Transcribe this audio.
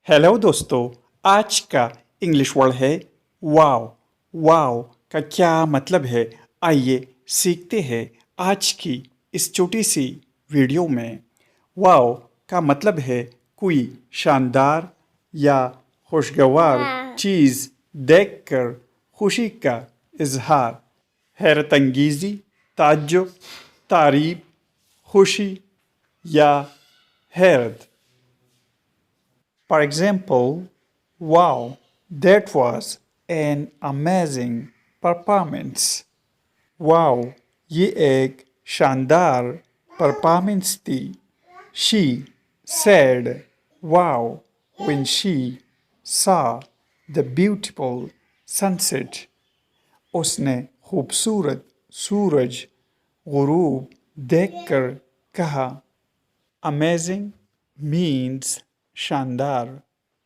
Hello दोस्तों, आज का इंग्लिश वर्ड है वाव। वाव का क्या मतलब है, आइए सीखते हैं आज की इस छोटी सी वीडियो में। वाव का मतलब है कोई शानदार या खुशगवार चीज़ देखकर खुशी का इजहार, हैरत अंगेज़ी, ताज्जुब, तारीफ, खुशी या हैरत। For example, wow, that was an amazing performance. Wow, ये एक शानदार परफॉर्मेंस थी. She said wow when she saw the beautiful sunset. उसने खूबसूरत सूरज गुरूब देखकर कहा. Amazing means शानदार.